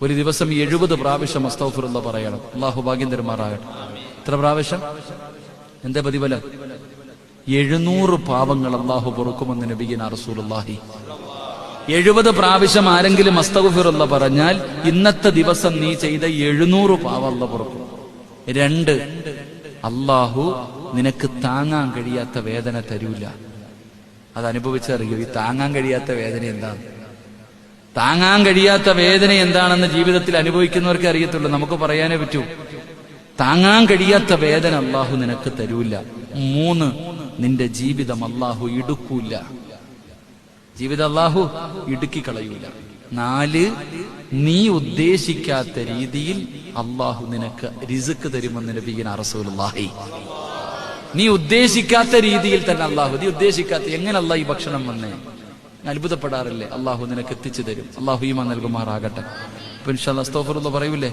ഒരു ദിവസം 70 പ്രാവശ്യം അസ്തഗ്ഫിറുല്ലാ പറയണം. അല്ലാഹു ഭാഗ്യം തരുമാറാകട്ടെ. എത്ര പ്രാവശ്യം? എന്താ പ്രതിഫലം? 700 പാപങ്ങൾ അല്ലാഹു പൊറുക്കുമെന്ന് നബിയുനാ റസൂലുള്ളാഹി. 70 പ്രാവശ്യം ആരെങ്കിലും അസ്തഗ്ഫിറുല്ലാ പറഞ്ഞാൽ ഇന്നത്തെ ദിവസം നീ ചെയ്ത 700 പാപം അല്ലാഹു പൊറുക്കും. 2, അല്ലാഹു നിനക്ക് താങ്ങാൻ കഴിയാത്ത വേദന തരൂല. അത് അനുഭവിച്ചറിയൂ. ഈ താങ്ങാൻ കഴിയാത്ത വേദന എന്താണ്? താങ്ങാൻ കഴിയാത്ത വേദന എന്താണെന്ന് ജീവിതത്തിൽ അനുഭവിക്കുന്നവർക്ക് അറിയത്തുള്ളൂ. നമുക്ക് പറയാനേ പറ്റൂ. താങ്ങാൻ കഴിയാത്ത വേദന അല്ലാഹു നിനക്ക് തരൂല. 3, നിന്റെ ജീവിതം അല്ലാഹു ഇടുക്കൂല. ജീവിതം അല്ലാഹു ഇടുക്കി കളയൂല. 4, നീ ഉദ്ദേശിക്കാത്ത രീതിയിൽ അല്ലാഹു നിനക്ക് റിസ്ക് തരുമെന്ന് നബിയുനാ റസൂലുള്ളാഹി. നീ ഉദ്ദേശിക്കാത്ത രീതിയിൽ തന്നെ അല്ലാഹു, നീ ഉദ്ദേശിക്കാത്ത എങ്ങനെ അല്ലാഹു ഈ ഭക്ഷണം വന്നേ അത്ഭുതപ്പെടാറില്ലേ? അല്ലാഹു നിനക്ക് എത്തിച്ചു തരും. അല്ലാഹു ഈമാൻ നൽകുമാറാകട്ടെ. അപ്പൊ ഇൻഷാ അല്ലാഹ് അസ്തഗ്ഫിറുല്ലാ പറയൂലേ?